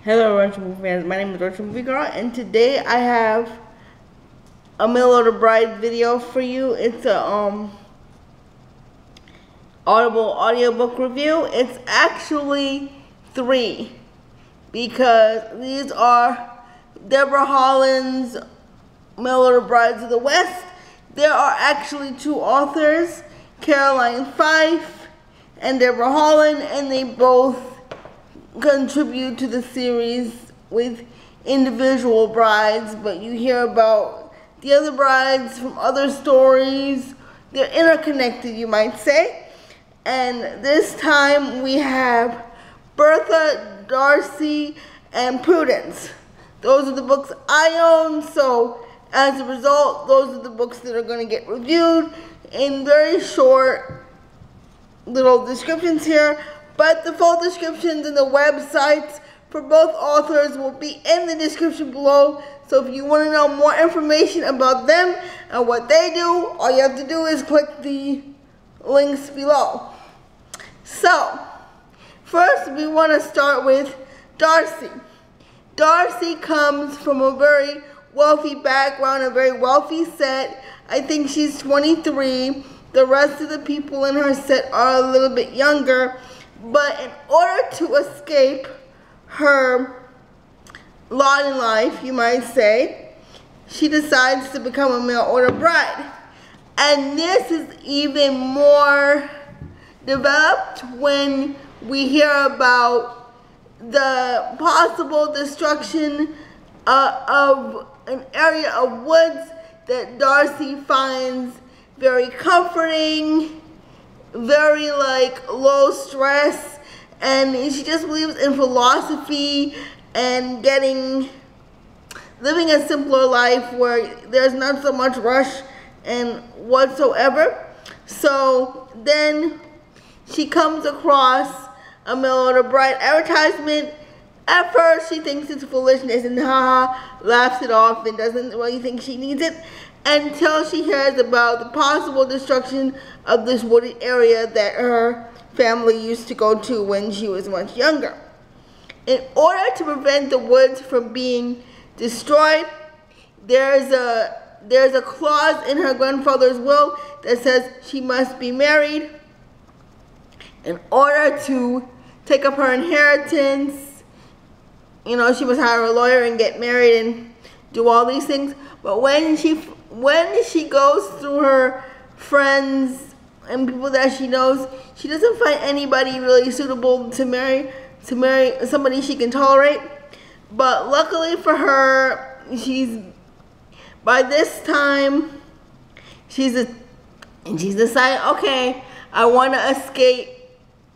Hello Retromovie fans, my name is Retromoviegirl, and today I have a Mail Order Bride video for you. It's a Audible Audiobook review. It's actually 3 because these are Debra Holland's Mail Order Brides of the West. There are actually 2 authors, Caroline Fife and Debra Holland, and they both contribute to the series with individual brides, but you hear about the other brides from other stories. They're interconnected, you might say. And this time we have Bertha, Darcy, and Prudence. Those are the books I own, so as a result, those are the books that are going to get reviewed in very short little descriptions here. But the full descriptions and the websites for both authors will be in the description below. So if you want to know more information about them and what they do, all you have to do is click the links below. So, first we want to start with Darcy. Darcy comes from a very wealthy background, a very wealthy set. I think she's 23. The rest of the people in her set are a little bit younger. But in order to escape her lot in life, you might say, she decides to become a mail order bride. And this is even more developed when we hear about the possible destruction of an area of woods that Darcy finds very comforting, very low stress, and she just believes in philosophy and living a simpler life where there's not so much rush and whatsoever. So then she comes across a mail order bride advertisement. At first she thinks it's foolishness and laughs it off and doesn't really think she needs it, until she hears about the possible destruction of this wooded area that her family used to go to when she was much younger. In order to prevent the woods from being destroyed, there's a clause in her grandfather's will that says she must be married in order to take up her inheritance. You know, she must hire a lawyer and get married and do all these things. But when she goes through her friends and people that she knows, she doesn't find anybody really suitable to marry somebody she can tolerate. But luckily for her, by this time she's decided, okay, I want to escape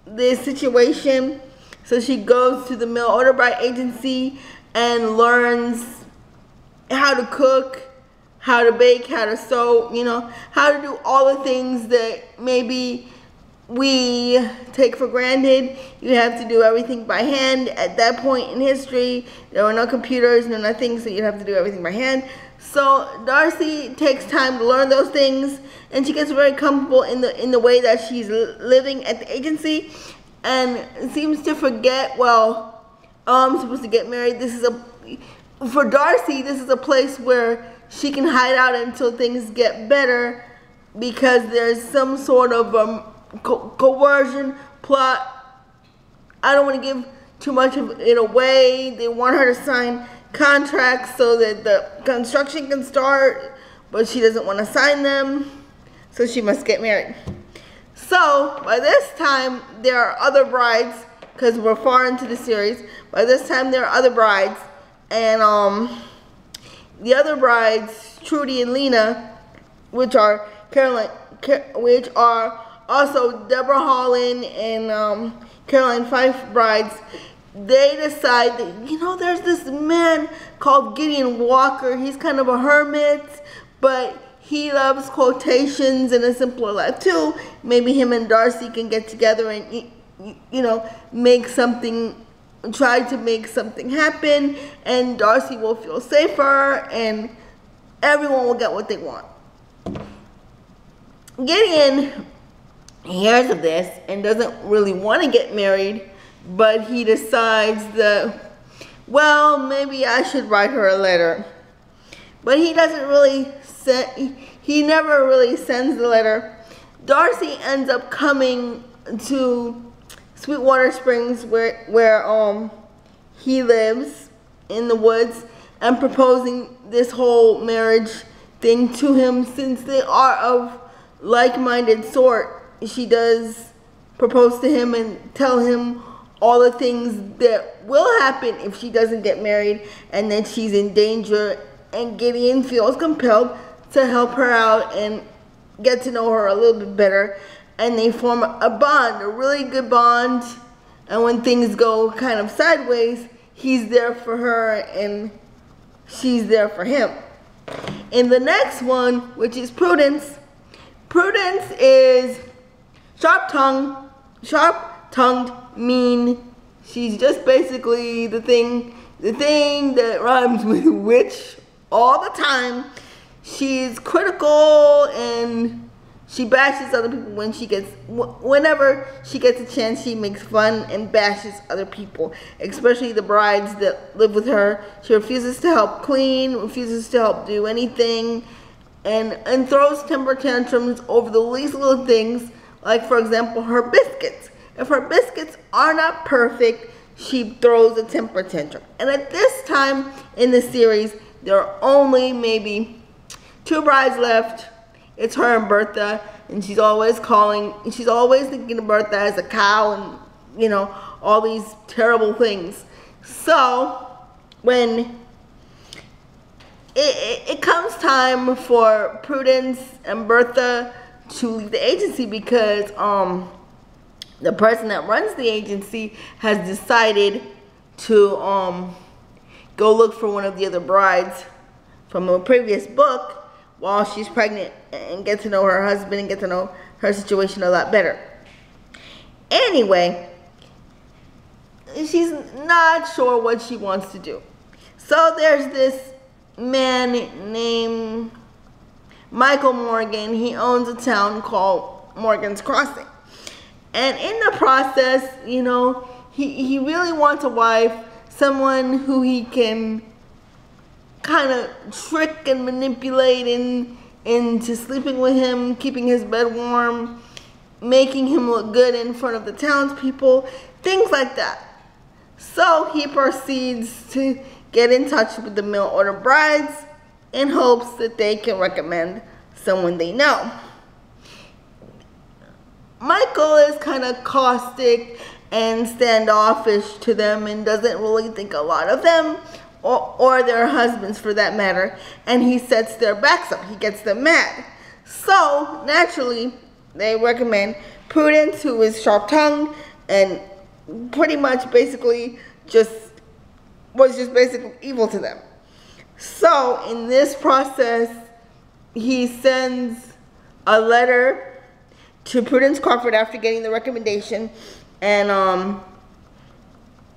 this situation. So she goes to the mail order bride agency and learns how to cook, how to bake, how to sew, how to do all the things that maybe we take for granted. You have to do everything by hand. At that point in history, there were no computers, no nothing, so you have to do everything by hand. So Darcy takes time to learn those things, and she gets very comfortable in the way that she's living at the agency, and seems to forget, well, I'm supposed to get married. For Darcy, this is a place where she can hide out until things get better, because there's some sort of coercion plot. I don't want to give too much of it away. They want her to sign contracts so that the construction can start, but she doesn't want to sign them, so she must get married. So by this time there are other brides, because we're far into the series. By this time there are other brides, and the other brides, Trudy and Lena, which are also Debra Holland and Caroline Fife brides, they decide that, there's this man called Gideon Walker. He's kind of a hermit, but he loves quotations and a simpler life too. Maybe him and Darcy can get together and, try to make something happen, and Darcy will feel safer and everyone will get what they want. Gideon hears of this and doesn't really want to get married, but he decides that well, maybe I should write her a letter. But he doesn't really he never really sends the letter. Darcy ends up coming to Sweetwater Springs where he lives in the woods and proposing this whole marriage thing to him. Since they are of like-minded sort, she does propose to him and tell him all the things that will happen if she doesn't get married, and that she's in danger, and Gideon feels compelled to help her out and get to know her a little bit better, and they form a bond, a really good bond. And when things go kind of sideways, he's there for her and she's there for him. In the next one, which is Prudence, Prudence is sharp-tongued, mean. She's just basically the thing that rhymes with witch all the time. She's critical and she bashes other people whenever she gets a chance. She makes fun and bashes other people, especially the brides that live with her. She refuses to help clean, refuses to help do anything, and throws temper tantrums over the least little things, like, for example, her biscuits. If her biscuits are not perfect, she throws a temper tantrum. And at this time in the series, there are only maybe 2 brides left. It's her and Bertha, and she's always thinking of Bertha as a cow and, you know, all these terrible things. So when it comes time for Prudence and Bertha to leave the agency, because the person that runs the agency has decided to go look for one of the other brides from a previous book while she's pregnant, and get to know her husband and get to know her situation a lot better. Anyway, she's not sure what she wants to do. So there's this man named Michael Morgan. He owns a town called Morgan's Crossing. And in the process, you know, he really wants a wife, someone who he can kind of trick and manipulate into sleeping with him, keeping his bed warm, making him look good in front of the townspeople, things like that. So he proceeds to get in touch with the mail order brides in hopes that they can recommend someone they know. Michael is kind of caustic and standoffish to them and doesn't really think a lot of them or their husbands for that matter, and he sets their backs up. He gets them mad. So naturally they recommend Prudence, who is sharp-tongued and pretty much basically was just basically evil to them. So in this process, he sends a letter to Prudence Crawford after getting the recommendation, and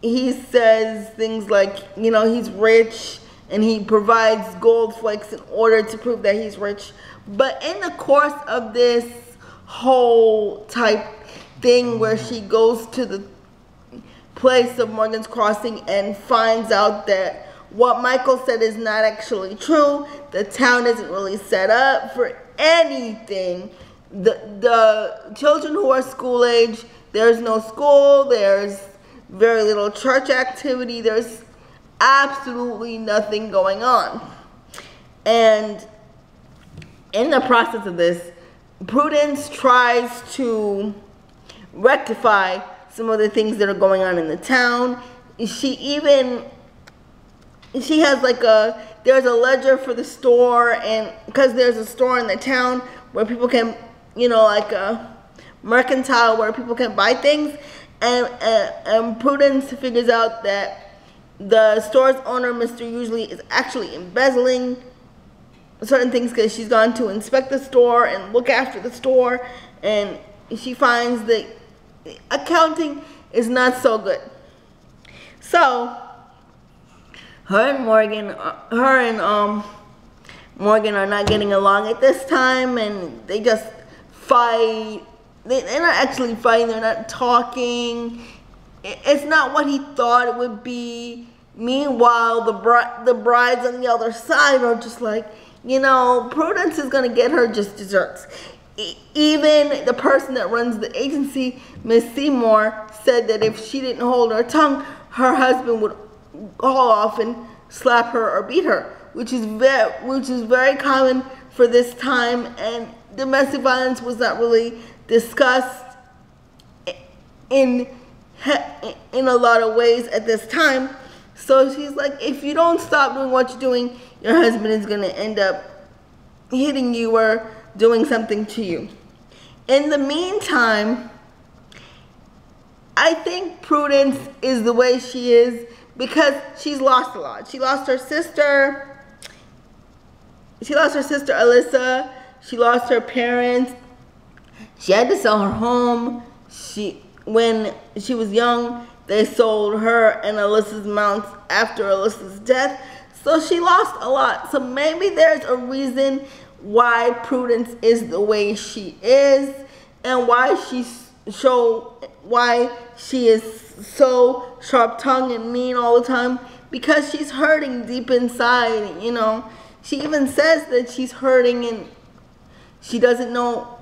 he says things like, you know, he's rich and he provides gold flakes in order to prove that he's rich. But in the course of this whole type thing where she goes to the place of Morgan's Crossing and finds out that what Michael said is not actually true, the town isn't really set up for anything. The children who are school age, there's no school, there's very little church activity, there's absolutely nothing going on. And in the process of this, Prudence tries to rectify some of the things that are going on in the town. She has like there's a ledger for the store, and because there's a store in the town where people can, you know, like a mercantile where people can buy things, and Prudence figures out that the store's owner, Mr. Usually, is actually embezzling certain things because she's gone to inspect the store and look after the store, and she finds that accounting is not so good. So her and Morgan are not getting along at this time, and they just fight. They're not actually fighting, they're not talking. It's not what he thought it would be. Meanwhile, the brides on the other side are just like, you know, Prudence is going to get her just desserts. Even the person that runs the agency, Miss Seymour, said that if she didn't hold her tongue, her husband would all often slap her or beat her, which is very common for this time, and domestic violence was not really discussed in a lot of ways at this time. So she's like, if you don't stop doing what you're doing, your husband is going to end up hitting you or doing something to you. In the meantime, I think Prudence is the way she is because she's lost a lot. She lost her sister. She lost her sister Alyssa. She lost her parents. She had to sell her home. When she was young, they sold her and Alyssa's mounts after Alyssa's death. So she lost a lot. So maybe there's a reason why Prudence is the way she is and why she is so sharp-tongued and mean all the time, because she's hurting deep inside, you know. She even says that she's hurting and she doesn't know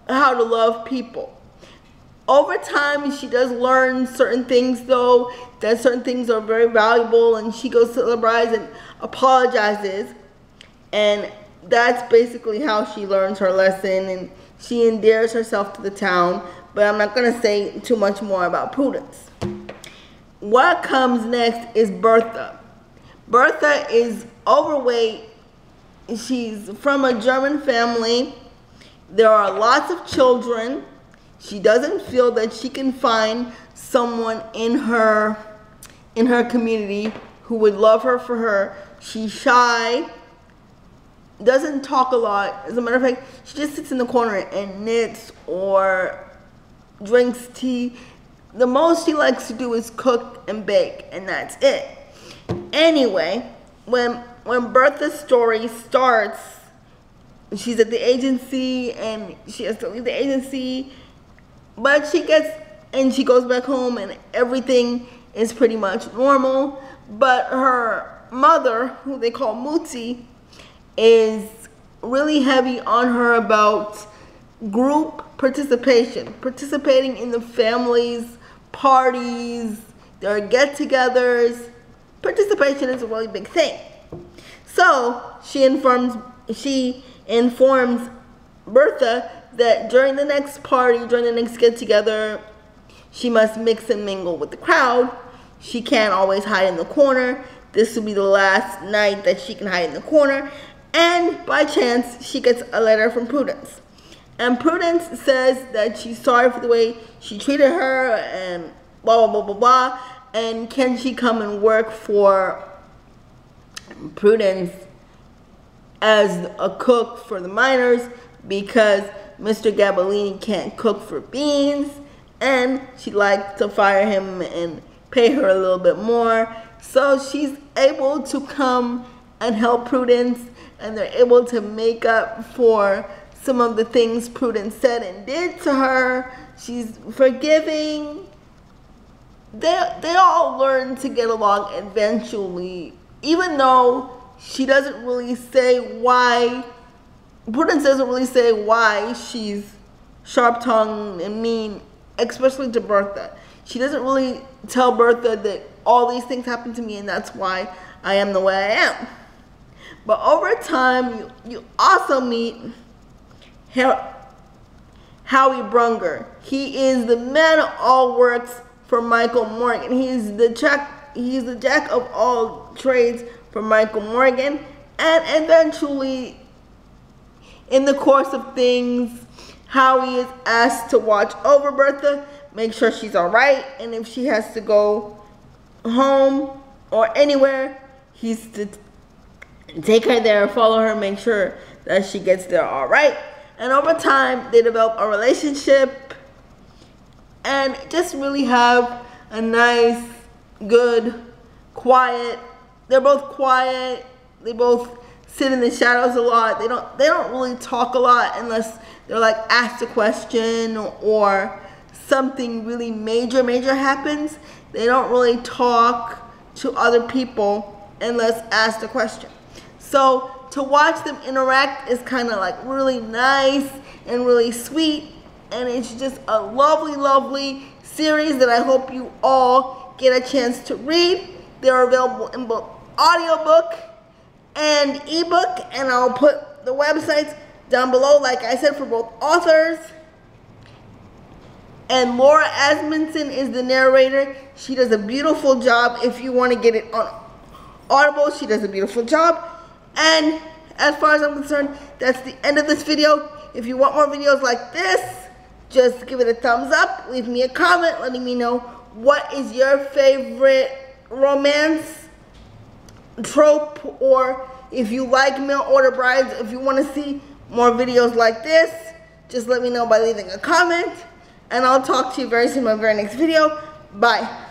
how to love people. Over time, she does learn certain things, though, that certain things are very valuable, and she goes to the brides and apologizes, and that's basically how she learns her lesson, and she endears herself to the town. But I'm not going to say too much more about Prudence. What comes next is Bertha. Bertha is overweight. She's from a German family. There are lots of children. She doesn't feel that she can find someone in her community who would love her for her. She's shy, doesn't talk a lot. As a matter of fact, she just sits in the corner and knits or drinks tea. The most she likes to do is cook and bake, and that's it. Anyway, when Bertha's story starts, she's at the agency and she has to leave the agency, but she goes back home and everything is pretty much normal. But her mother, who they call Muti, is really heavy on her about group participation, participating in the family's parties, their get-togethers. Participation is a really big thing. So she informs Bertha that during the next party, during the next get-together, she must mix and mingle with the crowd. She can't always hide in the corner. This will be the last night that she can hide in the corner. And by chance, she gets a letter from Prudence. And Prudence says that she's sorry for the way she treated her and blah, blah, blah, blah, blah. And can she come and work for Prudence as a cook for the miners, because Mr. Gabellini can't cook for beans, and she'd like to fire him and pay her a little bit more. So she's able to come and help Prudence, and they're able to make up for some of the things Prudence said and did to her. She's forgiving. They all learn to get along eventually, even though she doesn't really say why. Prudence doesn't really say why she's sharp-tongued and mean, especially to Bertha. She doesn't really tell Bertha that all these things happened to me and that's why I am the way I am. But over time, you also meet Howie Brunger. He is the man of all works for Michael Morgan. He's the jack of all trades for Michael Morgan. And eventually, in the course of things, Howie is asked to watch over Bertha, make sure she's all right, and if she has to go home or anywhere, he's to take her there, follow her, make sure that she gets there all right. And over time, they develop a relationship and just really have a nice, good, quiet. They're both quiet. They both sit in the shadows a lot. They don't really talk a lot unless they're like asked a question or something really major happens. They don't really talk to other people and let's ask the question. So to watch them interact is kind of like really nice and really sweet, and it's just a lovely, lovely series that I hope you all get a chance to read. They're available in both audiobook and ebook, and I'll put the websites down below, like I said, for both authors. And Laura Asmunsen is the narrator. She does a beautiful job. If you want to get it on Audible, she does a beautiful job. And as far as I'm concerned, that's the end of this video. If you want more videos like this, just give it a thumbs up. Leave me a comment letting me know what is your favorite romance trope, or if you like mail order brides, if you want to see more videos like this, just let me know by leaving a comment. And I'll talk to you very soon in my very next video. Bye.